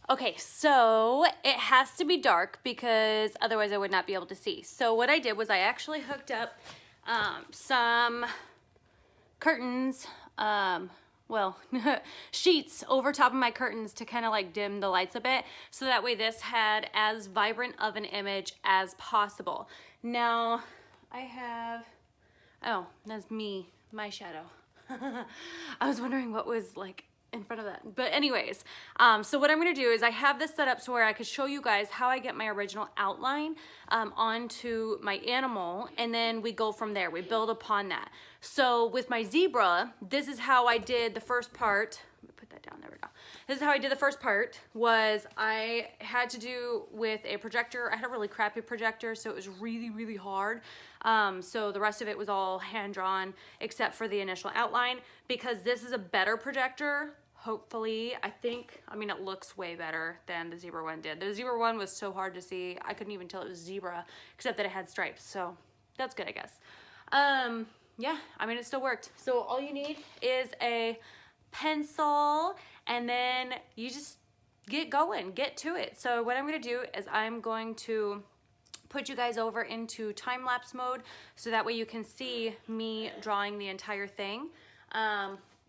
Okay, so it has to be dark because otherwise I would not be able to see. So what I did was I actually hooked up some curtains, well, sheets over top of my curtains to kind of like dim the lights a bit. So that way this had as vibrant of an image as possible. Now I have, oh, that's me, my shadow. I was wondering what was like in front of that. But anyways, so what I'm gonna do is I have this set up so where I could show you guys how I get my original outline onto my animal, and then we go from there. We build upon that. So with my zebra, this is how I did the first part. Let me put that down, there we go. This is how I did the first part, was I had to do with a projector. I had a really crappy projector, so it was really, really hard. So the rest of it was all hand-drawn except for the initial outline, because this is a better projector. Hopefully, I think, I mean, it looks way better than the zebra one did. The zebra one was so hard to see, I couldn't even tell it was zebra, except that it had stripes, so that's good, I guess. Yeah, I mean, it still worked. So all you need is a pencil, and then you just get going, get to it. So what I'm gonna do is I'm going to put you guys over into time-lapse mode so that way you can see me drawing the entire thing.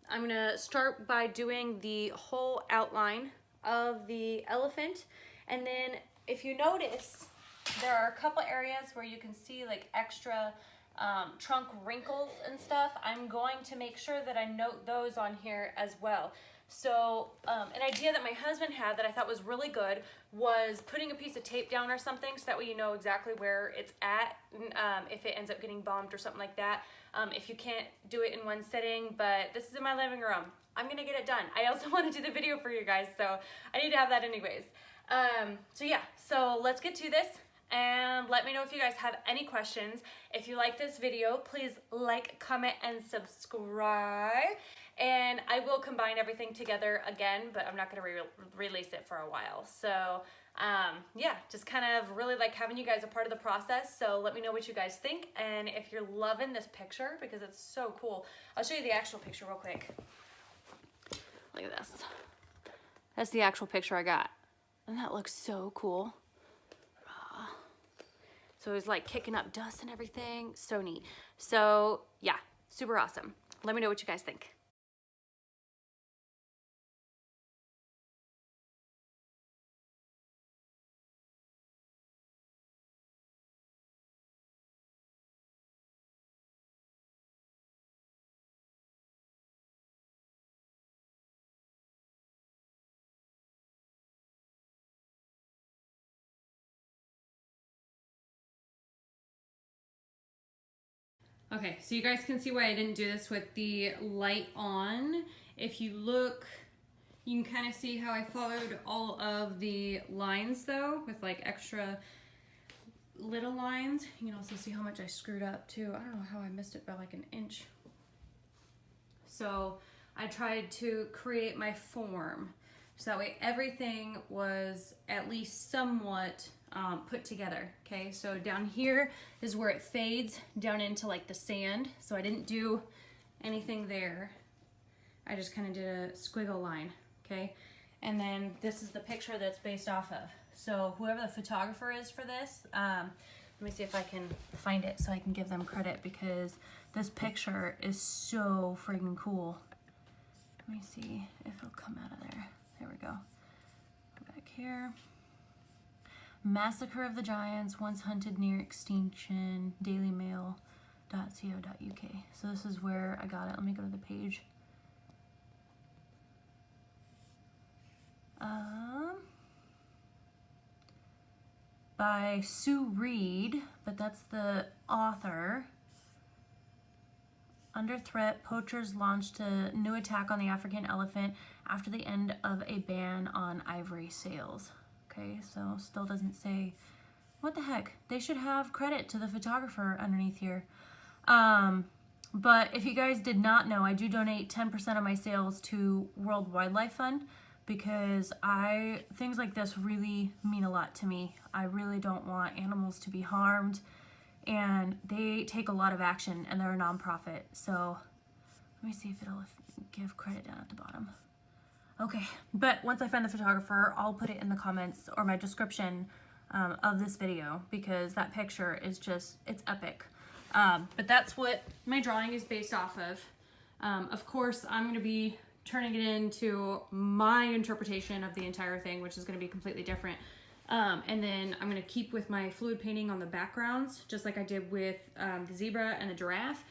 I'm gonna start by doing the whole outline of the elephant, and then if you notice, there are a couple areas where you can see like extra trunk wrinkles and stuff. I'm going to make sure that I note those on here as well. So an idea that my husband had that I thought was really good was putting a piece of tape down or something, so that way you know exactly where it's at, if it ends up getting bumped or something like that. If you can't do it in one sitting, but this is in my living room. I'm gonna get it done. I also want to do the video for you guys, so I need to have that anyways. So yeah, so let's get to this. And let me know if you guys have any questions. If you like this video, please like, comment, and subscribe. And I will combine everything together again, but I'm not gonna release it for a while. So yeah, just kind of really like having you guys a part of the process. So let me know what you guys think. And if you're loving this picture, because it's so cool, I'll show you the actual picture real quick. Look at this. That's the actual picture I got. And that looks so cool. So it was like kicking up dust and everything. So neat. So yeah, super awesome. Let me know what you guys think. Okay, so you guys can see why I didn't do this with the light on. If you look, you can kind of see how I followed all of the lines though, with like extra little lines. You can also see how much I screwed up too. I don't know how I missed it by like an inch. So I tried to create my form, so that way everything was at least somewhat put together. Okay, so down here is where it fades down into like the sand. So I didn't do anything there. I just kind of did a squiggle line. Okay, and then this is the picture that's based off of. So whoever the photographer is for this, let me see if I can find it so I can give them credit, because this picture is so freaking cool. Let me see if it'll come out of there. There we go. Go back here. Massacre of the Giants, once hunted near extinction, dailymail.co.uk. So this is where I got it. Let me go to the page. By Sue Reed, but that's the author. Under threat, poachers launched a new attack on the African elephant after the end of a ban on ivory sales. Okay, so still doesn't say, what the heck? They should have credit to the photographer underneath here. But if you guys did not know, I do donate 10% of my sales to World Wildlife Fund, because things like this really mean a lot to me. I really don't want animals to be harmed, and they take a lot of action, and they're a nonprofit. So let me see if it'll give credit down at the bottom. Okay, but once I find the photographer, I'll put it in the comments or my description of this video, because that picture is just, it's epic. But that's what my drawing is based off of. Of course, I'm going to be turning it into my interpretation of the entire thing, which is going to be completely different. And then I'm going to keep with my fluid painting on the backgrounds, just like I did with the zebra and the giraffe.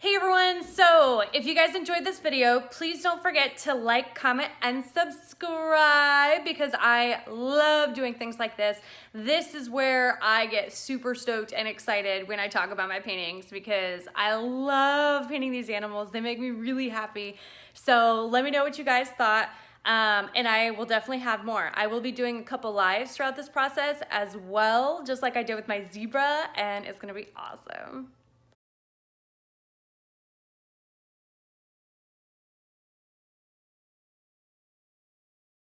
Hey everyone, so if you guys enjoyed this video, please don't forget to like, comment, and subscribe, because I love doing things like this. This is where I get super stoked and excited when I talk about my paintings, because I love painting these animals. They make me really happy. So let me know what you guys thought. And I will definitely have more. I will be doing a couple lives throughout this process as well, just like I did with my zebra, and it's gonna be awesome.